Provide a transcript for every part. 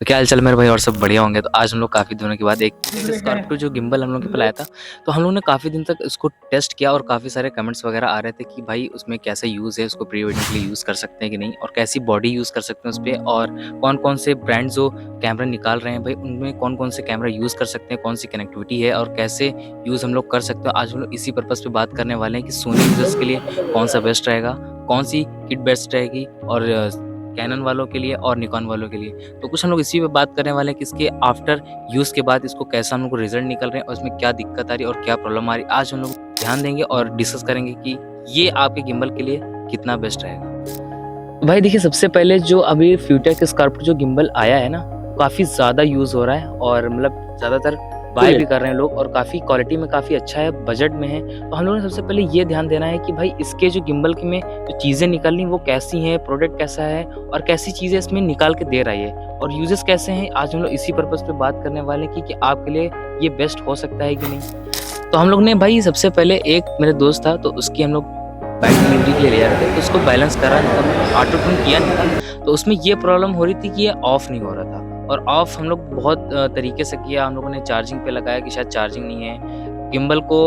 तो क्या हाल-चाल मेरे भाई और सब बढ़िया होंगे। तो आज हम लोग काफ़ी दिनों के बाद एक स्कॉर्पियो जो गिम्बल हम लोग के पास आया था, तो हम लोगों ने काफ़ी दिन तक इसको टेस्ट किया और काफ़ी सारे कमेंट्स वगैरह आ रहे थे कि भाई उसमें कैसा यूज़ है, उसको प्री वेडिंग के लिए यूज़ कर सकते हैं कि नहीं और कैसी बॉडी यूज़ कर सकते हैं उसपे और कौन-कौन से ब्रांड जो कैमरा निकाल रहे हैं भाई उनमें कौन-कौन से कैमरा यूज़ कर सकते हैं, कौन-सी कनेक्टिविटी है और कैसे यूज़ हम लोग कर सकते हैं। आज हम लोग इसी पर्पज़ पे बात करने वाले हैं कि सोनी यूज़र्स के लिए कौन-सा बेस्ट रहेगा, कौन-सी किट बेस्ट रहेगी और कैनन वालों के लिए और निकॉन वालों के लिए। तो कुछ हम लोग इसी पे बात करने वाले हैं कि इसके आफ्टर यूज़ के बाद इसको कैसा हम लोग को रिज़ल्ट निकल रहे हैं और इसमें क्या दिक्कत आ रही है और क्या प्रॉब्लम आ रही है। आज हम लोग ध्यान देंगे और डिस्कस करेंगे कि ये आपके गिम्बल के लिए कितना बेस्ट रहेगा। भाई देखिए, सबसे पहले जो अभी फ्यूचर के स्कॉर्पियो जो गिम्बल आया है ना, काफ़ी ज़्यादा यूज़ हो रहा है और मतलब ज़्यादातर बाय भी कर रहे हैं लोग और काफ़ी क्वालिटी में काफ़ी अच्छा है, बजट में है। तो हम लोगों ने सबसे पहले ये ध्यान देना है कि भाई इसके जो गिम्बल के में जो चीज़ें निकल रही वो कैसी हैं, प्रोडक्ट कैसा है और कैसी चीज़ें इसमें निकाल के दे रहा है ये और यूज़ेस कैसे हैं। आज हम लोग इसी पर्पज़ पे बात करने वाले हैं कि आपके लिए ये बेस्ट हो सकता है कि नहीं। तो हम लोग ने भाई सबसे पहले एक मेरे दोस्त था तो उसकी हम लोग बाइक डिलीवरी के लिए ले जा रहे थे, तो उसको बैलेंस करा मतलब ऑटो ट्यून किया नहीं था। तो उसमें ये प्रॉब्लम हो रही थी कि ये ऑफ नहीं हो रहा था और ऑफ हम लोग बहुत तरीके से किया। हम लोगों ने चार्जिंग पे लगाया कि शायद चार्जिंग नहीं है, गिम्बल को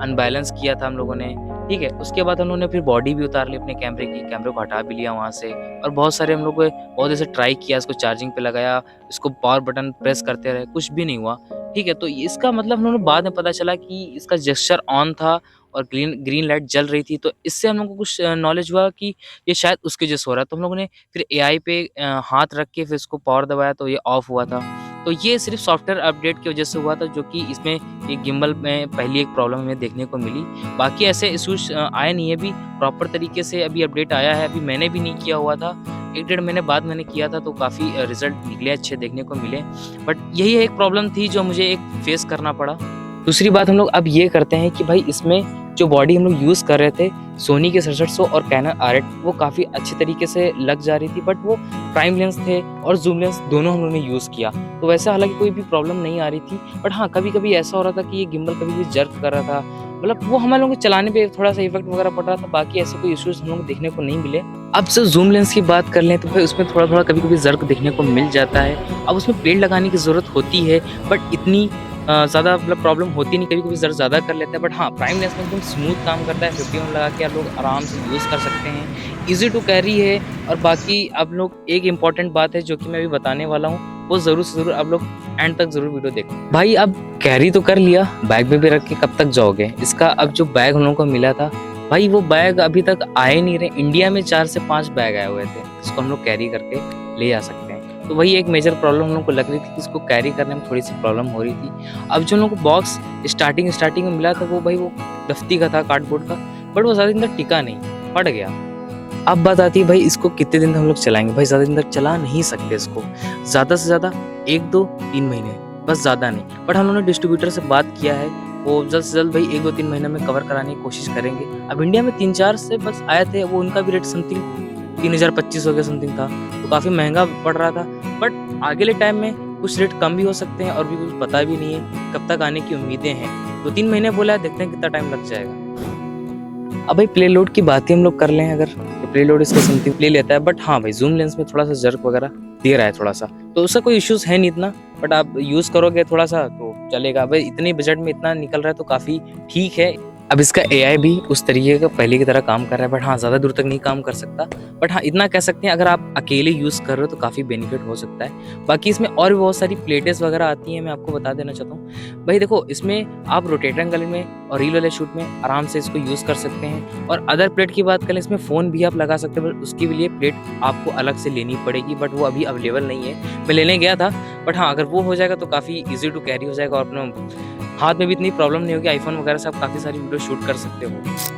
अनबैलेंस किया था हम लोगों ने, ठीक है। उसके बाद उन्होंने फिर बॉडी भी उतार ली अपने कैमरे की, कैमरे को हटा भी लिया वहाँ से और बहुत सारे हम लोग बहुत ऐसे ट्राई किया, इसको चार्जिंग पे लगाया, इसको पावर बटन प्रेस करते रहे, कुछ भी नहीं हुआ, ठीक है। तो इसका मतलब हम लोगों ने बाद में पता चला कि इसका जेस्चर ऑन था और ग्रीन ग्रीन लाइट जल रही थी। तो इससे हम लोग को कुछ नॉलेज हुआ कि ये शायद उसके जैसे हो रहा है। तो हम लोगों ने फिर एआई पे हाथ रख के फिर इसको पावर दबाया तो ये ऑफ हुआ था। तो ये सिर्फ़ सॉफ्टवेयर अपडेट की वज़ह से हुआ था, जो कि इसमें ये गिम्बल में पहली एक प्रॉब्लम हमें देखने को मिली। बाकी ऐसे इश्यूज़ आए नहीं है अभी, प्रॉपर तरीके से अभी अपडेट आया है, अभी मैंने भी नहीं किया हुआ था। 1 डेढ़ महीने बाद मैंने किया था तो काफ़ी रिज़ल्ट निकले, अच्छे देखने को मिले। बट यही एक प्रॉब्लम थी जो मुझे एक फेस करना पड़ा। दूसरी बात हम लोग अब ये करते हैं कि भाई इसमें जो बॉडी हम लोग यूज़ कर रहे थे, सोनी के 6700 और कैनन आर8 वो काफ़ी अच्छे तरीके से लग जा रही थी, बट वो प्राइम लेंस थे और ज़ूम लेंस दोनों हम लोगों ने यूज़ किया। तो वैसे हालाँकि कोई भी प्रॉब्लम नहीं आ रही थी, बट हाँ, कभी-कभी ऐसा हो रहा था कि ये गिम्बल कभी भी जर्क कर रहा था। मतलब वो हम लोगों को चलाने पे थोड़ा-सा इफ़ेक्ट वगैरह पड़ रहा था, बाकी ऐसे कोई इश्यूज़ हम लोग को देखने को नहीं मिले। अब से ज़ूम लेंस की बात कर लें तो भाई उसमें थोड़ा-थोड़ा कभी-कभी जर्क देखने को मिल जाता है। अब उसमें प्लेट लगाने की ज़रूरत होती है, बट इतनी ज़्यादा मतलब प्रॉब्लम होती नहीं, कभी-कभी ज़्यादा कर लेते हैं। बट हाँ, प्राइम लेंस में एकदम स्मूथ काम करता है, 51 लगा के आप लोग आराम से यूज़ कर सकते हैं। ईज़ी टू कैरी है और बाकी आप लोग एक इम्पॉर्टेंट बात है जो कि मैं अभी बताने वाला हूँ, वो ज़रूर से ज़रूर आप लोग एंड तक ज़रूर वीडियो देखो। भाई अब कैरी तो कर लिया, बैग में भी रख के कब तक जाओगे? इसका अब जो बैग हम लोगों को मिला था, भाई वो बैग अभी तक आए नहीं रहे। इंडिया में 4 से 5 बैग आए हुए थे, जिसको हम लोग कैरी करके ले आ सकते हैं। तो वही एक मेजर प्रॉब्लम हम लोग को लग रही थी कि इसको कैरी करने में थोड़ी-सी प्रॉब्लम हो रही थी। अब जो हम लोग को बॉक्स स्टार्टिंग में मिला था वो भाई वो दफ्ती का था, कार्डबोर्ड का, बट वो ज़्यादा दिन तक टिका नहीं, फट गया। अब बात आती है भाई इसको कितने दिन तक हम लोग चलाएँगे? भाई ज़्यादा दिन तक चला नहीं सकते इसको। ज़्यादा से ज़्यादा 1, 2, 3 महीने, बस ज़्यादा नहीं। बट हम लोगों ने डिस्ट्रीब्यूटर से बात किया है, वो जल्द से जल्द भाई 1, 2, 3 महीने में कवर कराने की कोशिश करेंगे। अब इंडिया में 3-4 से बस आए थे, वो उनका भी रेट समथिंग 3025 के समथिंग था, तो काफ़ी महँगा पड़ रहा था। बट आगले टाइम में कुछ रेट कम भी हो सकते हैं और भी कुछ पता भी नहीं है, कब तक आने की उम्मीदें हैं। 2-3 महीने बोला है, देखते हैं कितना टाइम लग जाएगा। अब भाई प्ले लोड की बात ही हम लोग कर लें अगर, तो प्ले लोड इसका समथिंग ले लेता है, बट हाँ भाई ज़ूम लेंस में थोड़ा-सा जर्क वगैरह दे रहा है थोड़ा-सा, तो उसका कोई इश्यूज़ है नहीं इतना, बट आप यूज़ करोगे थोड़ा-सा तो चलेगा। भाई इतने बजट में इतना निकल रहा है तो काफ़ी ठीक है। अब इसका एआई भी उस तरीके का पहले की तरह काम कर रहा है, बट हाँ, ज़्यादा दूर तक नहीं काम कर सकता। बट हाँ, इतना कह सकते हैं अगर आप अकेले यूज़ कर रहे हो तो काफ़ी बेनिफिट हो सकता है। बाकी इसमें और भी बहुत सारी प्लेटें वगैरह आती हैं, मैं आपको बता देना चाहता हूँ। भाई देखो, इसमें आप रोटेटर एंगल में और रील वाले शूट में आराम से इसको यूज़ कर सकते हैं और अदर प्लेट की बात करें, इसमें फ़ोन भी आप लगा सकते हैं, बट उसके लिए प्लेट आपको अलग से लेनी पड़ेगी, बट वो अभी अवेलेबल नहीं है। मैं लेने गया था, बट हाँ, अगर वो हो जाएगा तो काफ़ी ईज़ी टू कैरी हो जाएगा और अपना हाथ में भी इतनी प्रॉब्लम नहीं होगी, आईफ़ोन वगैरह से आप काफ़ी सारी वीडियो शूट कर सकते हो।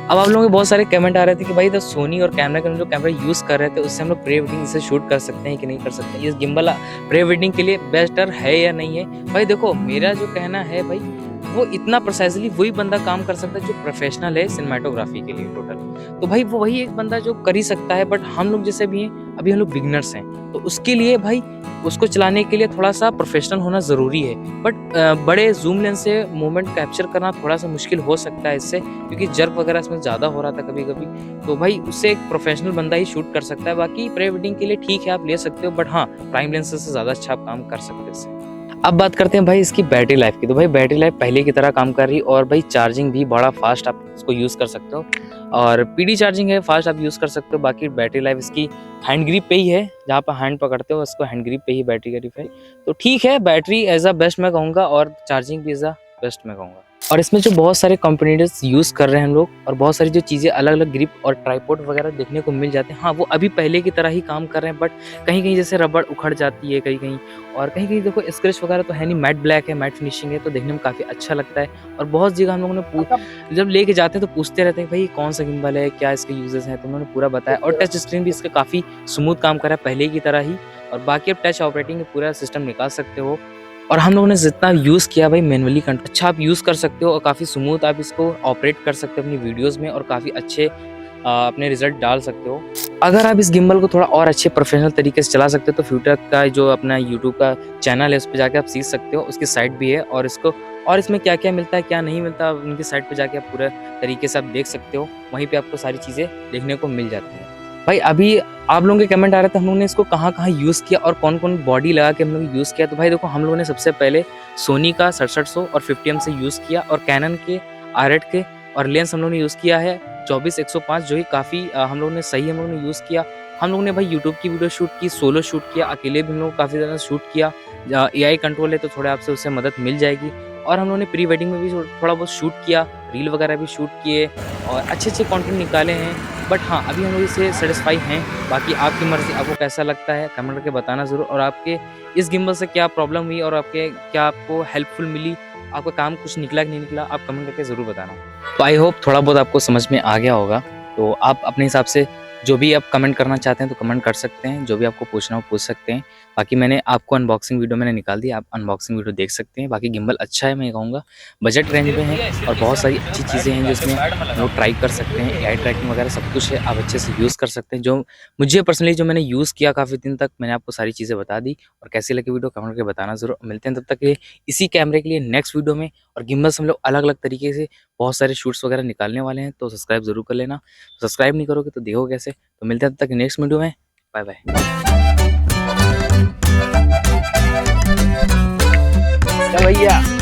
अब आप लोगों के बहुत सारे कमेंट आ रहे थे कि भाई सोनी और कैमरा के जो कैमरा यूज़ कर रहे थे उससे हम लोग प्री वेडिंग से शूट कर सकते हैं कि नहीं कर सकते हैं? ये गिम्बल प्री वेडिंग के लिए बेस्टर है या नहीं है? भाई देखो, मेरा जो कहना है भाई, वो इतना प्रिसाइज़ली वही बंदा काम कर सकता है जो प्रोफेशनल है सिनेमैटोग्राफी के लिए टोटल। तो भाई वो वही एक बंदा जो कर ही सकता है, बट हम लोग जैसे भी हैं, अभी हम लोग बिगिनर्स हैं, तो उसके लिए भाई उसको चलाने के लिए थोड़ा-सा प्रोफ़ेशनल होना ज़रूरी है। बट बड़े ज़ूम लेंस से मूवमेंट कैप्चर करना थोड़ा-सा मुश्किल हो सकता है इससे, क्योंकि जर्क वगैरह इसमें ज़्यादा हो रहा था कभी-कभी। तो भाई उससे एक प्रोफ़ेशनल बंदा ही शूट कर सकता है। बाकी प्री वेडिंग के लिए ठीक है, आप ले सकते हो, बट हाँ, प्राइम लेंसेज़ से ज़्यादा अच्छा आप काम कर सकते हो इससे। अब बात करते हैं भाई इसकी बैटरी लाइफ़ की। तो भाई बैटरी लाइफ़ पहले की तरह काम कर रही है, और भाई चार्जिंग भी बड़ा फ़ास्ट आप इसको यूज़ कर सकते हो, और पीडी चार्जिंग है, फ़ास्ट आप यूज़ कर सकते हो। बाकी बैटरी लाइफ़ इसकी हैंड ग्रिप पे ही है, जहाँ पे हैंड पकड़ते हो उसको हैंड ग्रिप पे ही बैटरी का लाइफ़ है। तो ठीक है, बैटरी एज़ अ बेस्ट मैं कहूँगा, और चार्जिंग भी एज़ अ बेस्ट मैं कहूँगा। और इसमें जो बहुत सारे कंपोनेंट्स यूज़ कर रहे हैं हम लोग, और बहुत सारी जो चीज़ें अलग-अलग ग्रिप और ट्राइपॉड वगैरह देखने को मिल जाते हैं। हाँ, वो अभी पहले की तरह ही काम कर रहे हैं, बट कहीं-कहीं जैसे रबड़ उखड़ जाती है कहीं-कहीं, और कहीं-कहीं देखो स्क्रैच वगैरह तो है नहीं, मैट ब्लैक है, मैट फिनिशिंग है, तो देखने में काफ़ी अच्छा लगता है। और बहुत जगह हम लोगों ने जब लेके जाते हैं तो पूछते रहते हैं, भाई कौन सा गिम्बल है, क्या इसके यूजेस हैं, तो उन्होंने पूरा बताया। और टच स्क्रीन भी इसका काफ़ी स्मूथ काम कर रहा है पहले की तरह ही, और बाकी अब टच ऑपरेटिंग पूरा सिस्टम निकाल सकते हो। और हम लोगों ने जितना यूज़ किया भाई मैनुअली अच्छा आप यूज़ कर सकते हो, और काफ़ी स्मूथ आप इसको ऑपरेट कर सकते हो अपनी वीडियोज़ में, और काफ़ी अच्छे अपने रिजल्ट डाल सकते हो। अगर आप इस गिम्बल को थोड़ा और अच्छे प्रोफेशनल तरीके से चला सकते हो, तो फ्यूचर का जो अपना यूट्यूब का चैनल है उस पे जाके आप सीख सकते हो, उसकी साइट भी है, और इसको और इसमें क्या-क्या मिलता है, क्या नहीं मिलता, उनकी साइट पे जाके आप पूरा तरीके से आप देख सकते हो। वहीं पे आपको सारी चीज़ें देखने को मिल जाती हैं। भाई अभी आप लोगों के कमेंट आ रहे थे हम लोगों ने इसको कहाँ-कहाँ यूज़ किया और कौन-कौन बॉडी लगा के हम लोग यूज़ किया। तो भाई देखो, हम लोगों ने सबसे पहले सोनी का 6700 और 50M से यूज़ किया, और कैनन के R8 के, और लेंस हम लोगों ने यूज़ किया है 24-105, जो कि काफ़ी हम लोगों ने सही हम लोगों ने यूज़ किया। हम लोगों ने भाई यूट्यूब की वीडियो शूट की, सोलो शूट किया, अकेले भी हम लोग काफ़ी ज़्यादा शूट किया। एआई कंट्रोल है तो थोड़ा आपसे उससे मदद मिल जाएगी। और हम लोगों ने प्री वेडिंग में भी थोड़ा बहुत शूट किया, रील वगैरह भी शूट किए, और अच्छे-अच्छे कंटेंट निकाले हैं। बट हाँ, अभी हम लोग इससे सैटिस्फाई हैं। बाकी आपकी मर्ज़ी, आपको कैसा लगता है कमेंट करके बताना ज़रूर, और आपके इस गिम्बल से क्या प्रॉब्लम हुई, और आपके क्या आपको हेल्पफुल मिली, आपका काम कुछ निकला कि नहीं निकला, आप कमेंट करके ज़रूर बताना। तो आई होप थोड़ा बहुत आपको समझ में आ गया होगा। तो आप अपने हिसाब से जो भी आप कमेंट करना चाहते हैं तो कमेंट कर सकते हैं, जो भी आपको पूछना हो पूछ सकते हैं। बाकी मैंने आपको अनबॉक्सिंग वीडियो मैंने निकाल दी, आप अनबॉक्सिंग वीडियो देख सकते हैं। बाकी गिम्बल अच्छा है, मैं ये कहूँगा बजट रेंज में है, और बहुत सारी अच्छी चीज़ें हैं जिसमें लोग ट्राई कर सकते हैं। एआई ट्रैकिंग वगैरह सब कुछ है, आप अच्छे से यूज़ कर सकते हैं। जो मुझे पर्सनली जो मैंने यूज़ किया काफ़ी दिन तक, मैंने आपको सारी चीज़ें बता दी। और कैसी लगी वीडियो कमेंट करके बताना ज़रूर। मिलते हैं तब तक के लिए इसी कैमरे के लिए नेक्स्ट वीडियो में। और गिम्बल से हम लोग अलग-अलग तरीके से बहुत सारे शूट्स वगैरह निकालने वाले हैं, तो सब्सक्राइब ज़रूर कर लेना। सब्सक्राइब नहीं करोगे तो देखो कैसे। तो मिलते हैं तब तक नेक्स्ट वीडियो में। Bye bye. क्या भैया।